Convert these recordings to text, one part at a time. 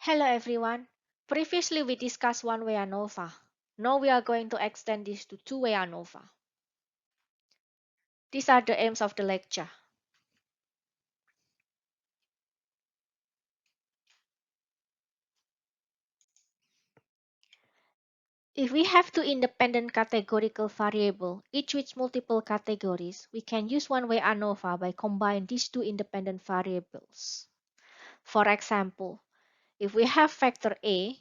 Hello everyone. Previously we discussed one-way ANOVA. Now we are going to extend this to two-way ANOVA. These are the aims of the lecture. If we have two independent categorical variables, each with multiple categories, we can use one-way ANOVA by combining these two independent variables. For example, if we have vector A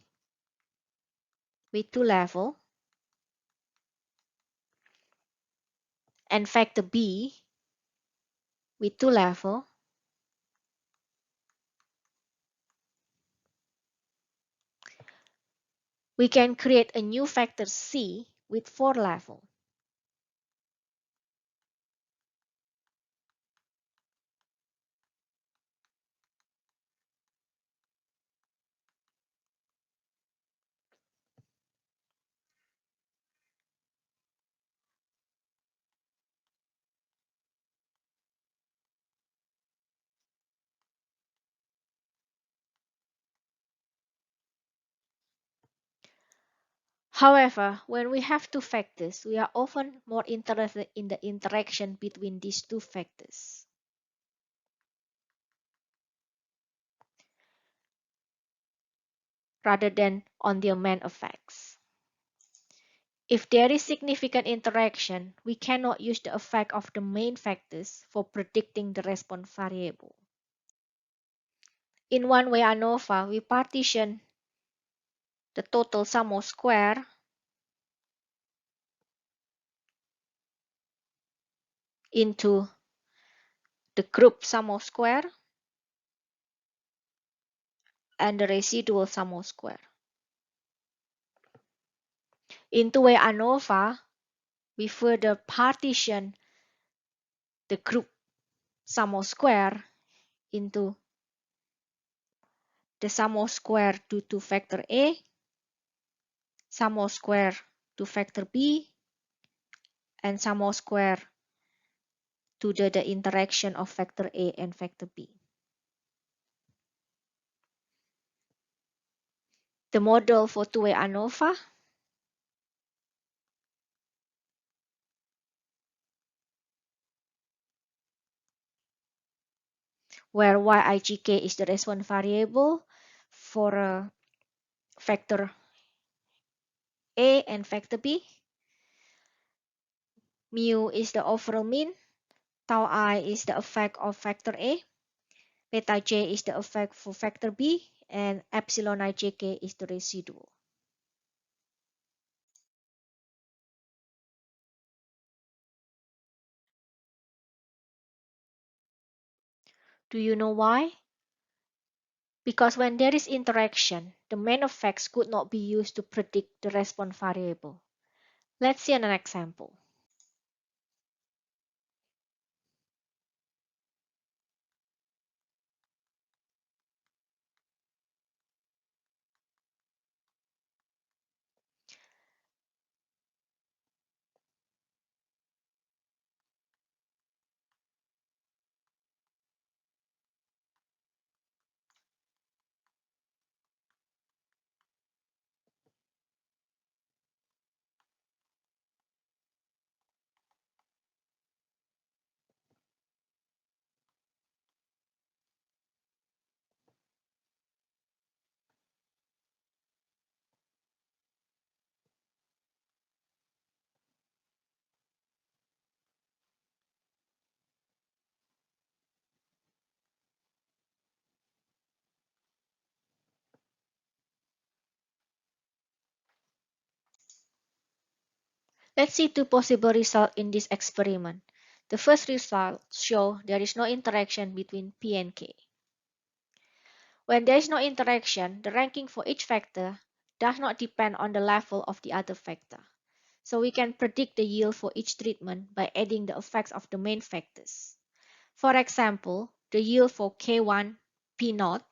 with two levels and vector B with two levels, we can create a new vector C with four levels. However, when we have two vectors, we are often more interested in the interaction between these two vectors, rather than on their main effects. If there is significant interaction, we cannot use the effect of the main vectors for predicting the response variable. In one-way ANOVA, we partition the total sum of square into the group sum of square and the residual sum of square. In two-way ANOVA, we further partition the group sum of square into the sum of square due to vector A, sum of square to vector B, and sum of square to the interaction of vector A and vector B. The model for two-way ANOVA where yijk is the response variable for vector A and vector B. Mu is the overall mean, tau I is the effect of vector A, beta j is the effect for vector B, and epsilon ijk is the residual. Do you know why? Because when there is interaction, the main effects could not be used to predict the response variable. Let's see an example. Let's see two possible results in this experiment. The first result shows there is no interaction between P and K. When there is no interaction, the ranking for each vector does not depend on the level of the other vector. So we can predict the yield for each treatment by adding the effects of the main vectors. For example, the yield for K1 P naught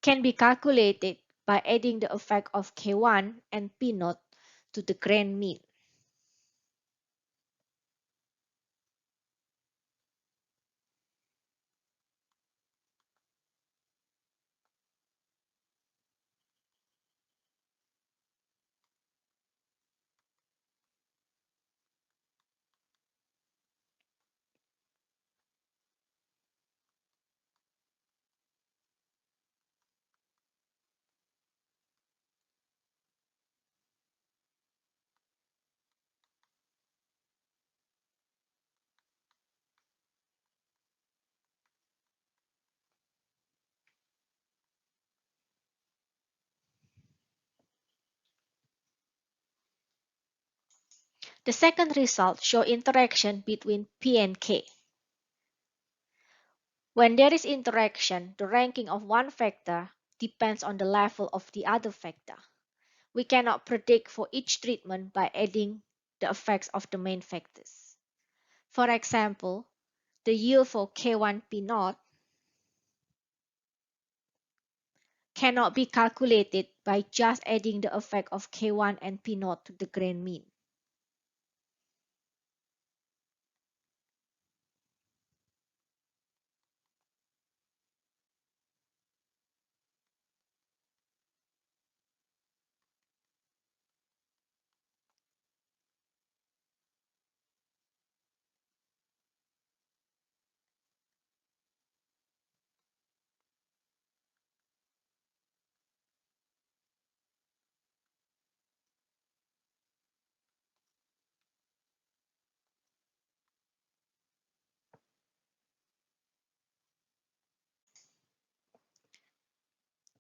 can be calculated by adding the effect of K1 and P naught to the grand mean. The second result shows interaction between P and K. When there is interaction, the ranking of one factor depends on the level of the other factor. We cannot predict for each treatment by adding the effects of the main factors. For example, the yield for K1P0 cannot be calculated by just adding the effect of K1 and P0 to the grain mean.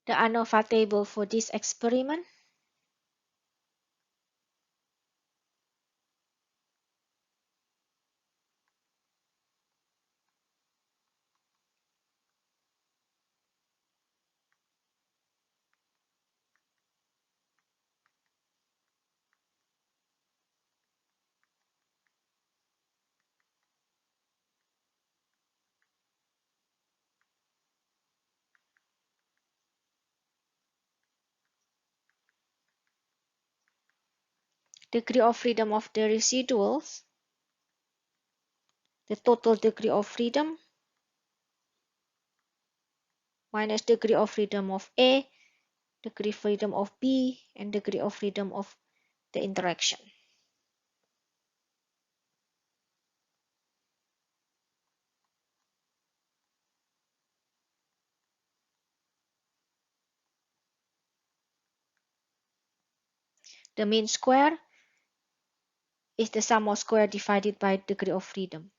The ANOVA table for this experiment. Degree of freedom of the residuals, the total degree of freedom minus degree of freedom of A, degree freedom of B, and degree of freedom of the interaction. The mean square is the sum of square divided by degree of freedom.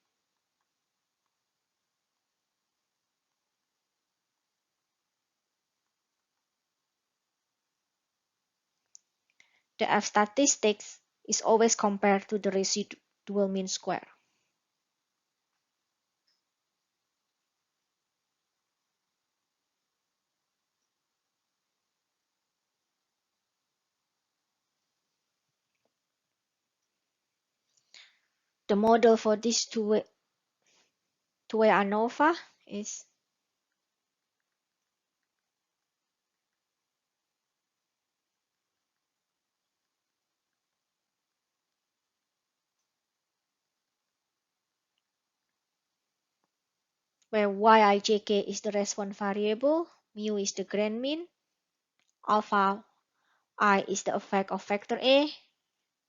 The F statistics is always compared to the residual mean square. The model for this two-way ANOVA is where Yijk is the response variable, mu is the grain mean, alpha I is the effect of factor A,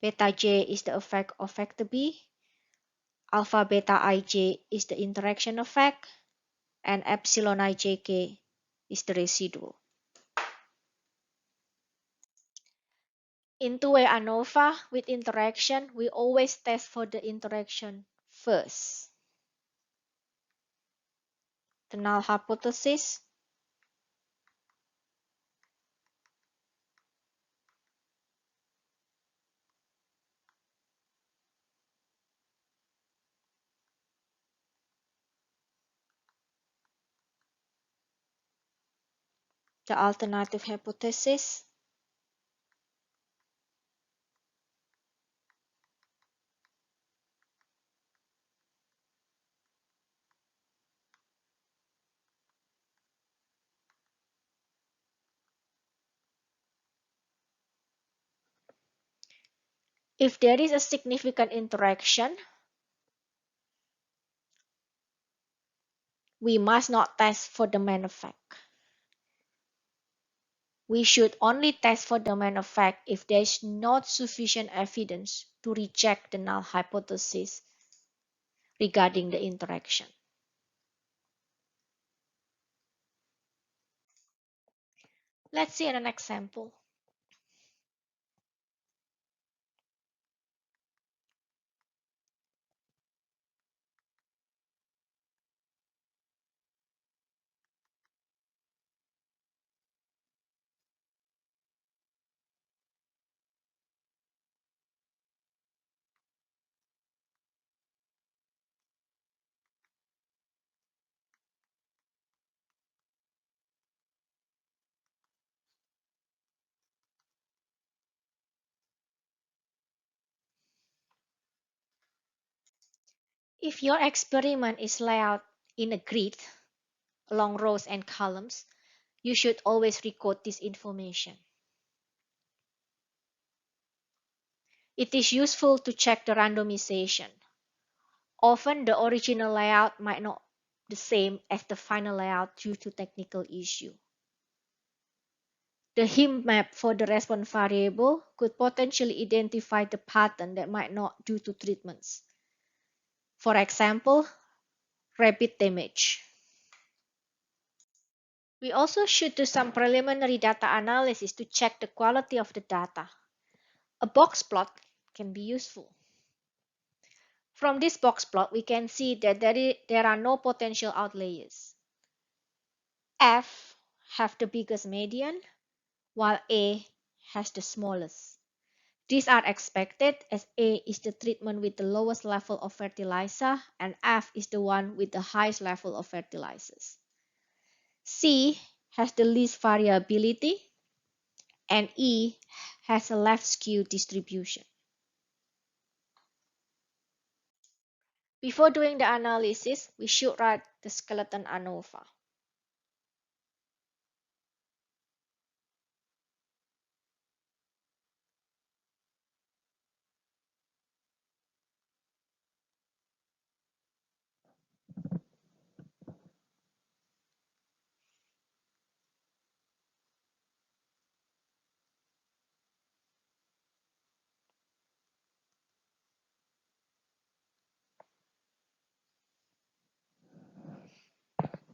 beta J is the effect of factor B, alpha beta Ij is the interaction effect, and epsilon Ijk is the residual. In two-way ANOVA with interaction, we always test for the interaction first. The null hypothesis, the alternative hypothesis, if there is a significant interaction, we must not test for the main effect. We should only test for the main effect if there is not sufficient evidence to reject the null hypothesis regarding the interaction. Let's see an example. If your experiment is laid out in a grid along rows and columns, you should always record this information. It is useful to check the randomization. Often the original layout might not be the same as the final layout due to technical issue. The heap map for the response variable could potentially identify the pattern that might not due to treatments. For example, rapid damage. We also should do some preliminary data analysis to check the quality of the data. A box plot can be useful. From this box plot, we can see that there are no potential outliers. F have the biggest median, while A has the smallest. These are expected as A is the treatment with the lowest level of fertilizer and F is the one with the highest level of fertilizers. C has the least variability and E has a left skew distribution. Before doing the analysis, we should write the skeleton ANOVA.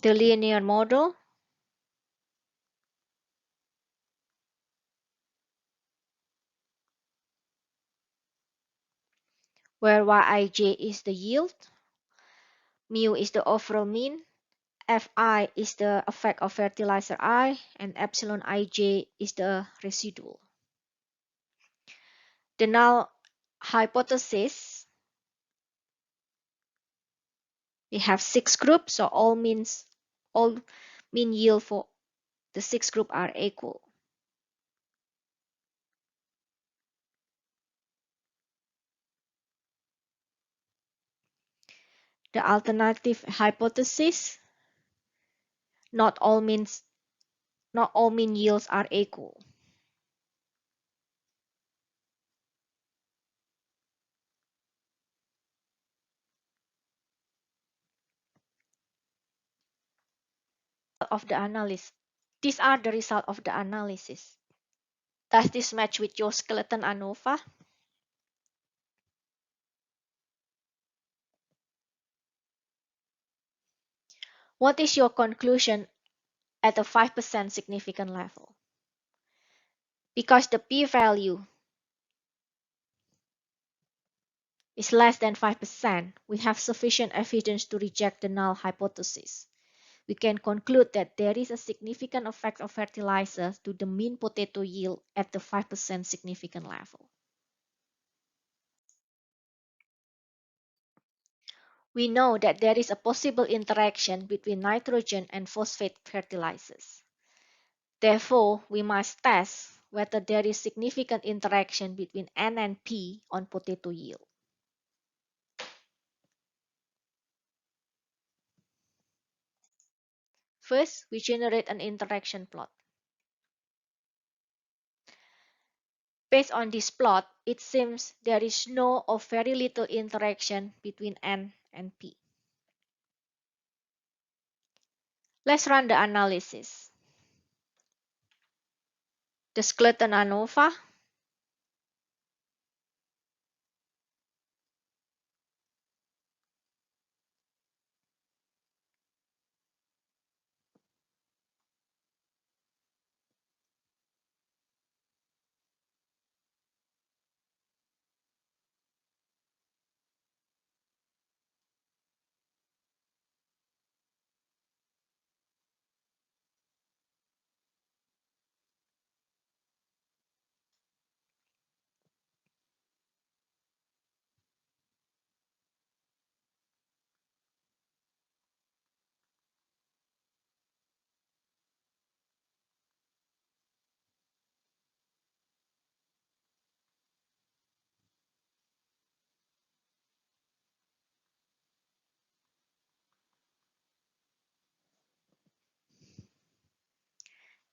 The linear model, where Yij is the yield, mu is the overall mean, Fi is the effect of fertilizer I, and epsilon ij is the residual. The null hypothesis, we have 6 groups, so all mean yield for the 6 group are equal. The alternative hypothesis, not all mean yields are equal. Of the analysis. These are the result of the analysis. Does this match with your skeleton ANOVA? What is your conclusion at a 5% significant level? Because the p-value is less than 5%, we have sufficient evidence to reject the null hypothesis. We can conclude that there is a significant effect of fertilizers to the mean potato yield at the 5% significant level. We know that there is a possible interaction between nitrogen and phosphate fertilizers. Therefore, we must test whether there is significant interaction between N and P on potato yield. First, we generate an interaction plot. Based on this plot, it seems there is no or very little interaction between N and P. Let's run the analysis. The skeleton ANOVA,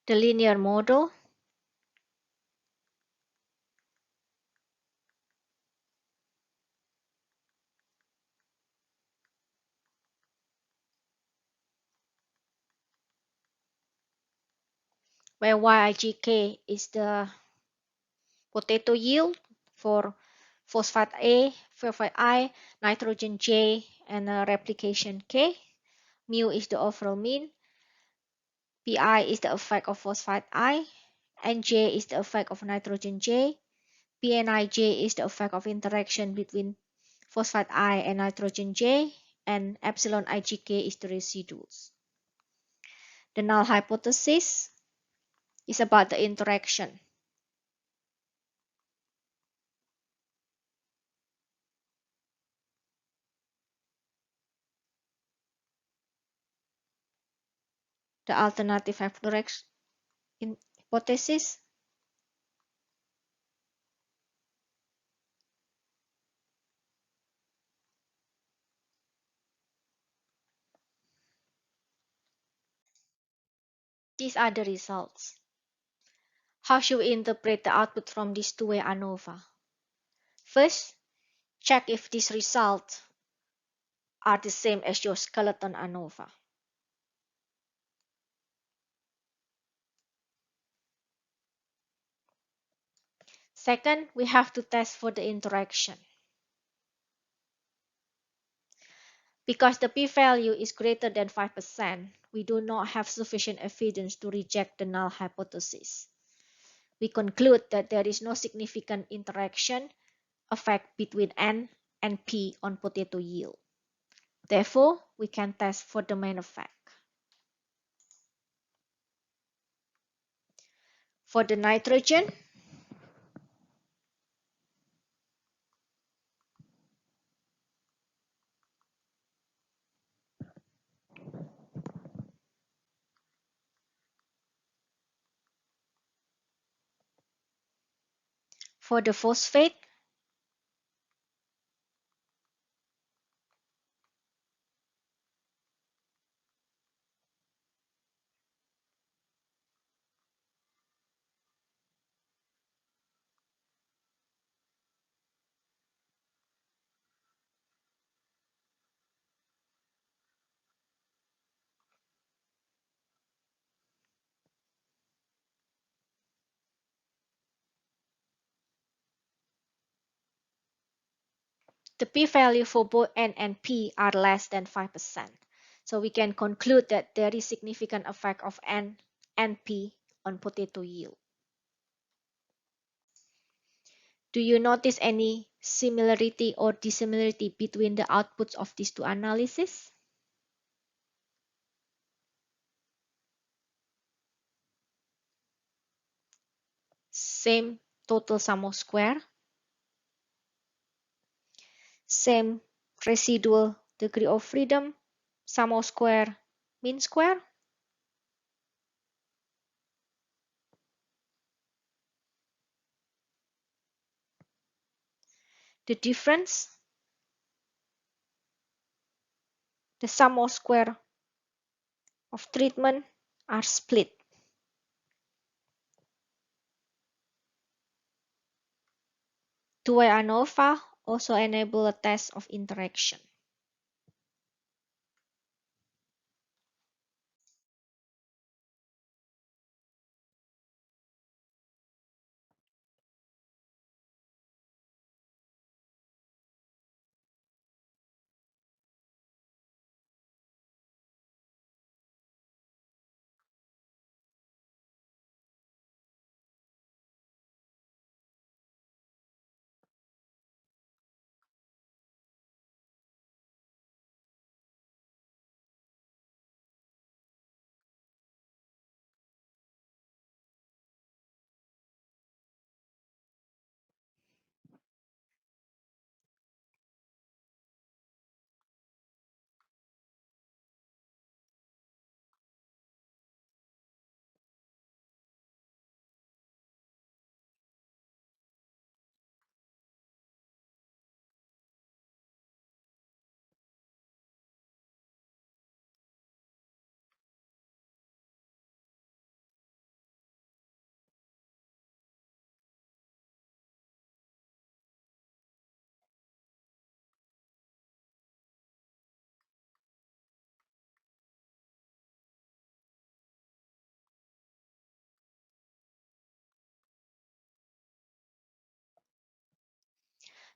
The linear model, where Yijk is the potato yield for phosphate A, phosphate I, nitrogen J, and replication K. Mu is the overall mean. Pi is the effect of phosphate I, and J is the effect of nitrogen J. PNIJ is the effect of interaction between phosphate I and nitrogen J, and epsilon IgK is the residuals. The null hypothesis is about the interaction. The alternative hypothesis, these are the results. How should we interpret the output from this two-way ANOVA? First, check if these results are the same as your skeleton ANOVA. Second, we have to test for the interaction. Because the p-value is greater than 5%, we do not have sufficient evidence to reject the null hypothesis. We conclude that there is no significant interaction effect between N and P on potato yield. Therefore, we can test for the main effect. For the nitrogen, for the phosphate, the p-value for both N and P are less than 5%. So we can conclude that there is significant effect of N and P on potato yield. Do you notice any similarity or dissimilarity between the outputs of these two analyses? Same total sum of square, same residual degree of freedom, sum of square, mean square. The difference, the sum of square of treatment are split. Two-way ANOVA also enable a test of interaction.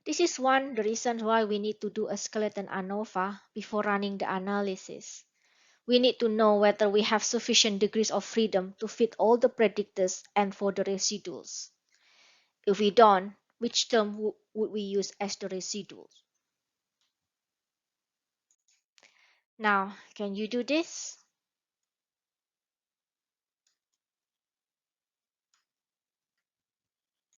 This is one the reason why we need to do a skeleton ANOVA before running the analysis. We need to know whether we have sufficient degrees of freedom to fit all the predictors and for the residuals. If we don't, which term would we use as the residuals? Now, can you do this?